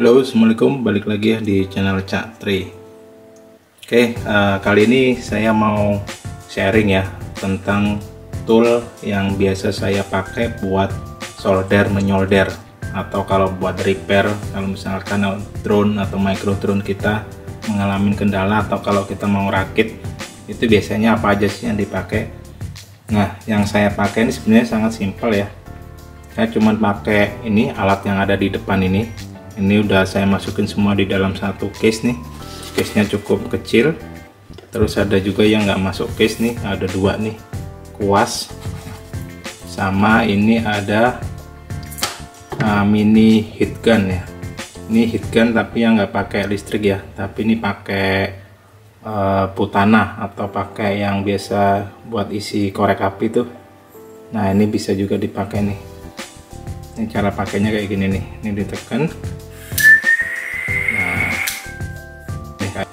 Halo, assalamualaikum, balik lagi ya di channel Cak Tri. Oke, kali ini saya mau sharing ya tentang tool yang biasa saya pakai buat solder menyolder, atau kalau buat repair, kalau misalkan drone atau micro drone kita mengalami kendala, atau kalau kita mau rakit, itu biasanya apa aja sih yang dipakai. Nah, yang saya pakai ini sebenarnya sangat simpel ya. Saya cuma pakai ini alat yang ada di depan ini. Ini udah saya masukin semua di dalam satu case nih. Case nya cukup kecil. Terus ada juga yang nggak masuk case nih, ada dua nih, kuas sama ini ada mini heat gun ya. Ini heat gun tapi yang nggak pakai listrik ya, tapi ini pakai putana atau pakai yang biasa buat isi korek api tuh. Nah, ini bisa juga dipakai nih. Ini cara pakainya kayak gini nih, ini ditekan. Nah, ini kayak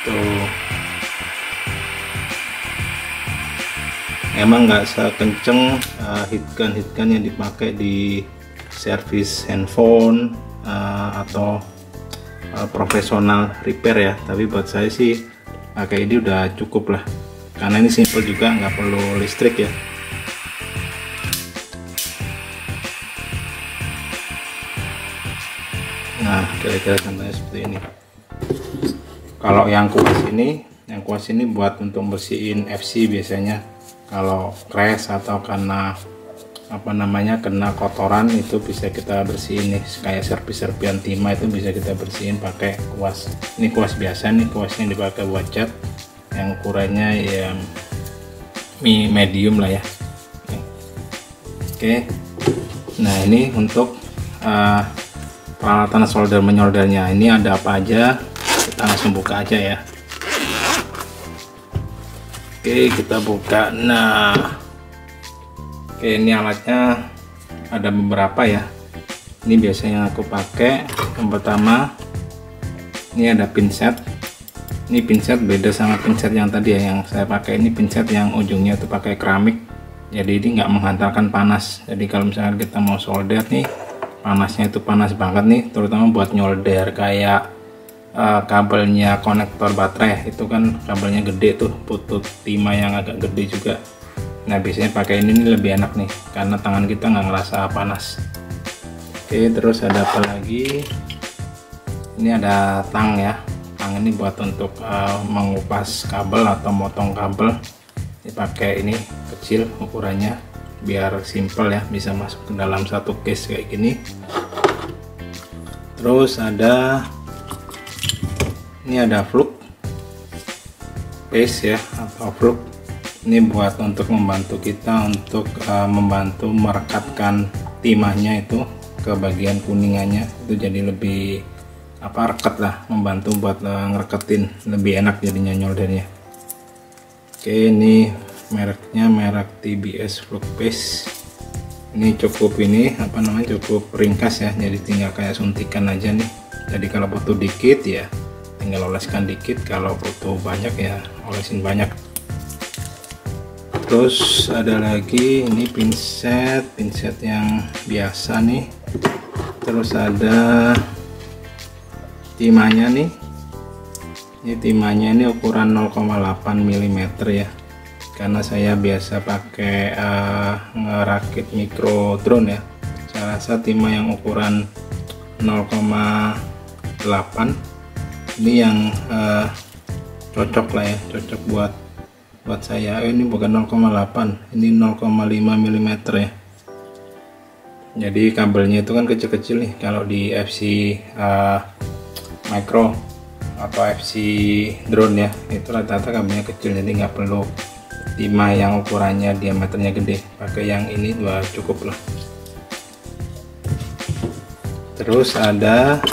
tuh. Emang nggak sekenceng heat gun yang dipakai di servis handphone atau profesional repair ya, tapi buat saya sih pakai ini udah cukup lah, karena ini simple juga, nggak perlu listrik ya. Nah, kira-kira contohnya seperti ini. Kalau yang kuas ini buat untuk bersihin FC biasanya. Kalau crash atau karena kena kotoran, itu bisa kita bersihin nih, kayak serpihan timah itu bisa kita bersihin pakai kuas. Ini kuas biasa nih, kuasnya dipakai buat cat, yang ukurannya ya medium lah ya. Oke. Nah, ini untuk peralatan solder menyoldernya. Ini ada apa aja, kita langsung buka aja ya. Oke, kita buka. Nah, oke, ini alatnya ada beberapa ya. Ini biasanya aku pakai. Yang pertama, ini ada pinset. Ini pinset beda sama pinset yang tadi ya, yang saya pakai ini pinset yang ujungnya itu pakai keramik. Jadi ini nggak menghantarkan panas. Jadi kalau misalnya kita mau solder nih, panasnya itu panas banget nih, terutama buat nyolder kayak kabelnya konektor baterai, itu kan kabelnya gede tuh, butut timah yang agak gede juga. Nah, biasanya pakai ini lebih enak nih, karena tangan kita nggak ngerasa panas. Oke, terus ada apa lagi? Ini ada tang ya. Tang ini buat untuk mengupas kabel atau motong kabel. Ini pakai ini kecil ukurannya, biar simple ya, bisa masuk ke dalam satu case kayak gini. Terus ini ada flux paste ya, atau flux. Ini buat untuk membantu kita untuk membantu merekatkan timahnya itu ke bagian kuningannya, itu jadi lebih rekat lah, membantu buat ngereketin, lebih enak jadinya nyoldernya. Oke, ini mereknya merek TBS flux paste. Ini cukup cukup ringkas ya, jadi tinggal kayak suntikan aja nih. Jadi kalau butuh dikit ya tinggal oleskan dikit, kalau butuh banyak ya olesin banyak. Terus ada lagi ini pinset yang biasa nih. Terus ada timahnya nih. Ini timahnya ini ukuran 0,8 mm ya, karena saya biasa pakai ngerakit micro drone ya. Saya rasa timah yang ukuran 0,8 ini yang cocok lah ya, cocok buat saya. Ini bukan 0,8, ini 0,5 mm ya. Jadi kabelnya itu kan kecil-kecil nih, kalau di FC micro atau FC drone ya, itu rata-rata kabelnya kecil, jadi nggak perlu timah yang ukurannya diameternya gede. Pakai yang ini dua cukup lah. Terus ada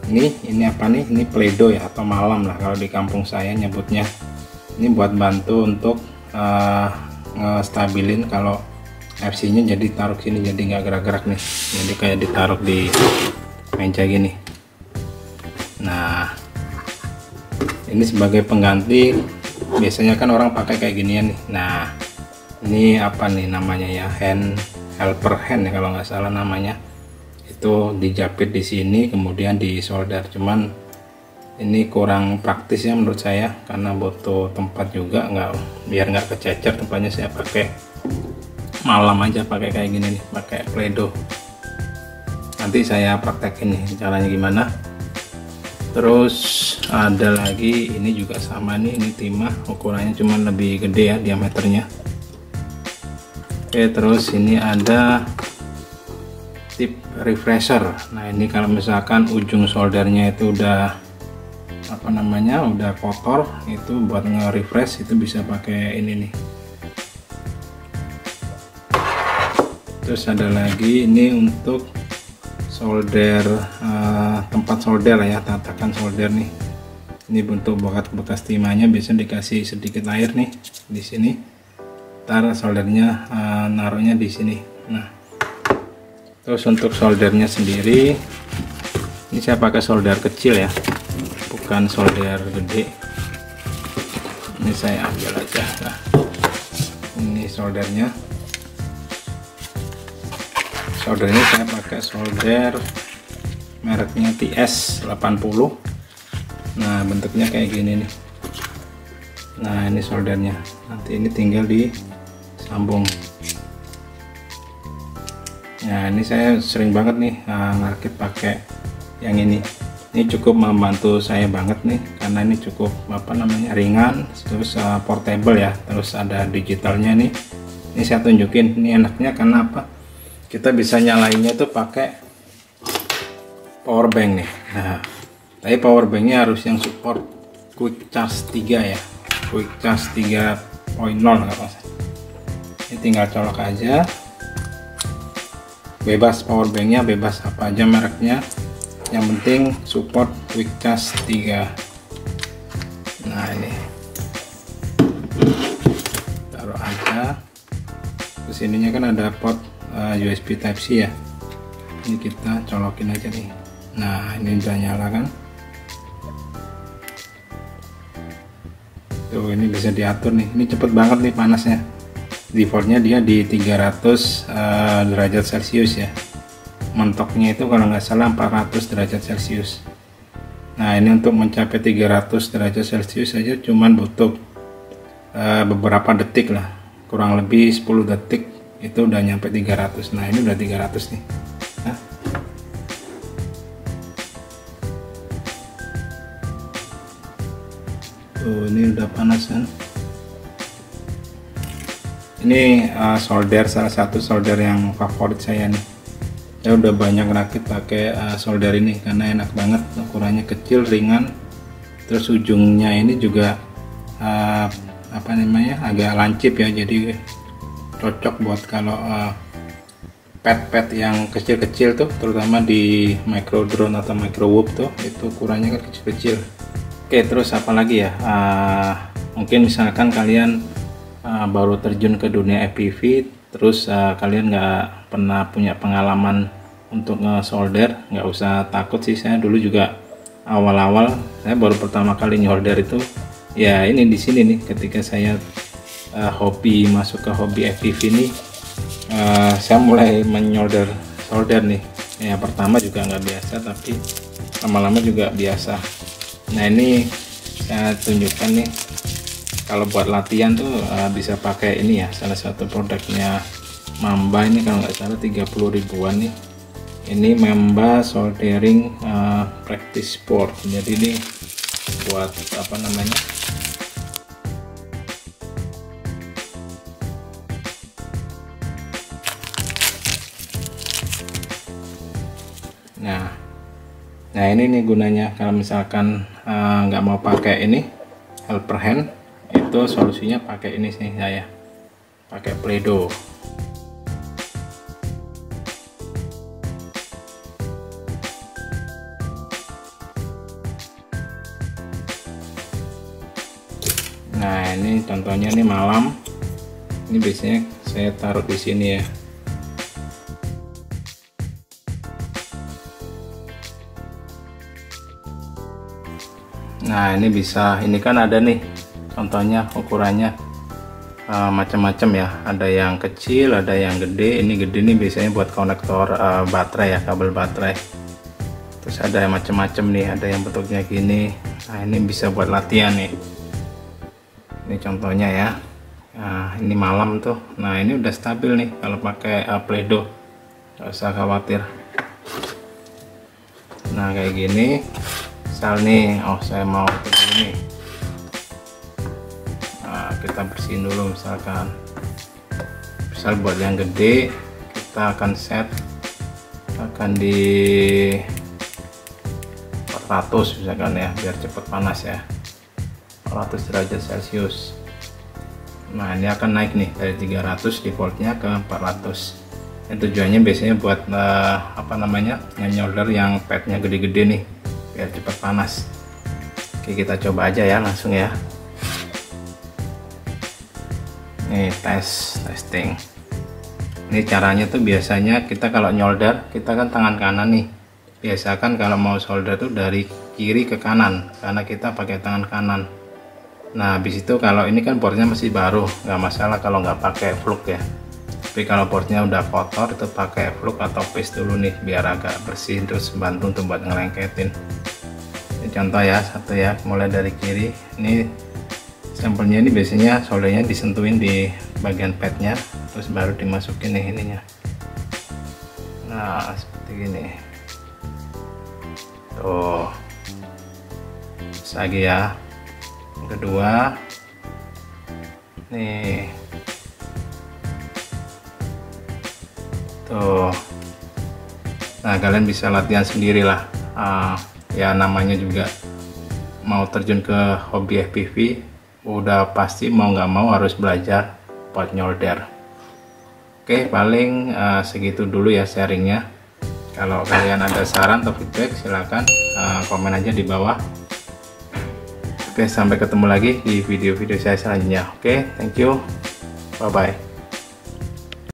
ini apa nih, ini pledo ya, atau malam lah kalau di kampung saya nyebutnya. Ini buat bantu untuk ngestabilin kalau FC nya, jadi taruh sini jadi nggak gerak-gerak nih, jadi kayak ditaruh di meja gini. Nah, ini sebagai pengganti, biasanya kan orang pakai kayak ginian nih. Nah, Ini apa nih namanya ya, helper hand ya kalau nggak salah namanya. Itu dijepit di sini kemudian disolder. Cuman ini kurang praktis ya menurut saya, karena butuh tempat juga, biar nggak kececer tempatnya. Saya pakai malam aja, pakai kayak gini nih, pakai Play-Doh. Nanti saya praktekin nih caranya gimana. Terus ada lagi, ini juga sama nih, ini timah, ukurannya cuman lebih gede ya diameternya. Oke, terus ini ada tip refresher. Nah ini kalau misalkan ujung soldernya itu udah apa namanya, udah kotor, itu buat nge-refresh itu bisa pakai ini nih. Terus ada lagi ini untuk solder, tempat solder ya, tatakan solder nih. Ini bentuk bekas timahnya, biasanya dikasih sedikit air nih di sini. Ntar soldernya naruhnya di sini. Nah, terus untuk soldernya sendiri, ini saya pakai solder kecil ya, bukan solder gede. Ini saya ambil aja. Nah, ini soldernya. Soldernya saya pakai solder mereknya TS 80. Nah bentuknya kayak gini nih. Nah ini soldernya, nanti ini tinggal disambung. Nah ini saya sering banget nih ngerakit pakai yang ini. Ini cukup membantu saya banget nih, karena ini cukup apa namanya, ringan, terus portable ya, terus ada digitalnya nih. Ini saya tunjukin, ini enaknya karena apa, kita bisa nyalainnya tuh pakai power bank nih. Nah tapi power banknya harus yang support quick charge 3 ya, quick charge 3.0 kalau saya. Ini tinggal colok aja, bebas power banknya, bebas apa aja mereknya, yang penting support quick charge 3. Nah ini taruh aja. Terus ininya kan ada port USB Type C ya, ini kita colokin aja nih. Nah ini udah nyala kan, tuh ini bisa diatur nih. Ini cepet banget nih panasnya, defaultnya dia di 300 derajat Celcius ya, mentoknya itu kalau nggak salah 400 derajat Celcius. Nah ini untuk mencapai 300 derajat Celcius saja cuman butuh beberapa detik lah, kurang lebih 10 detik itu udah nyampe 300. Nah ini udah 300 nih. Nah. Tuh ini udah panas kan. Ini solder, salah satu solder yang favorit saya nih. Saya udah banyak rakit pakai solder ini karena enak banget, ukurannya kecil, ringan, terus ujungnya ini juga apa namanya, agak lancip ya, jadi cocok buat kalau pet yang kecil-kecil tuh, terutama di micro drone atau micro whoop tuh, itu ukurannya kan kecil-kecil. Oke, terus apa lagi ya, mungkin misalkan kalian baru terjun ke dunia FPV, terus kalian nggak pernah punya pengalaman untuk nge-solder, nggak usah takut sih. Saya dulu juga awal-awal, saya baru pertama kali nyolder itu ya ini di sini nih, ketika saya hobi, masuk ke hobi FPV ini, saya mulai menyolder solder nih ya. Pertama juga nggak biasa, tapi lama-lama juga biasa. Nah ini saya tunjukkan nih, kalau buat latihan tuh bisa pakai ini ya, salah satu produknya Mamba ini kalau nggak salah 30 ribuan nih. Ini Mamba soldering practice board. Jadi ini buat apa namanya, nah ini nih gunanya kalau misalkan nggak mau pakai ini helper hand, itu solusinya pakai ini sih, saya pakai Play-Doh. Nah ini contohnya nih malam, ini biasanya saya taruh di sini ya. Nah ini bisa, ini kan ada nih contohnya ukurannya macam-macam ya, ada yang kecil ada yang gede. Ini gede nih biasanya buat konektor baterai ya, kabel baterai. Terus ada yang macam-macam nih, ada yang bentuknya gini. Nah ini bisa buat latihan nih, ini contohnya ya. Nah ini malam tuh. Nah ini udah stabil nih kalau pakai Play-Doh, nggak usah khawatir. Nah kayak gini misal nih, saya mau begini. Nah kita bersihin dulu, misal buat yang gede kita akan set di 400 misalkan ya, biar cepat panas ya, 400 derajat Celcius. Nah ini akan naik nih dari 300 defaultnya ke 400. Yang tujuannya biasanya buat nyolder yang padnya gede-gede nih, biar cepat panas. Oke kita coba aja ya, langsung ya. Nih testing. Ini caranya tuh biasanya kita kalau nyolder, kita kan tangan kanan nih. Biasakan kalau mau solder tuh dari kiri ke kanan, karena kita pakai tangan kanan. Nah habis itu kalau ini kan boardnya masih baru, nggak masalah kalau nggak pakai fluk ya. Tapi kalau boardnya udah kotor itu pakai fluk atau paste dulu nih, biar agak bersih, terus bantu untuk buat ngelengketin. Ini contoh ya, satu ya, mulai dari kiri. Ini sampelnya, ini biasanya soldernya disentuhin di bagian padnya, terus baru dimasukin nih ininya. Nah seperti gini tuh. Terus lagi ya, yang kedua nih tuh. Nah kalian bisa latihan sendiri lah, ya namanya juga mau terjun ke hobi FPV, udah pasti mau nggak mau harus belajar buat nyolder. Oke paling segitu dulu ya sharingnya. Kalau kalian ada saran atau feedback silahkan komen aja di bawah. Oke sampai ketemu lagi di video-video saya selanjutnya. Oke thank you, bye bye.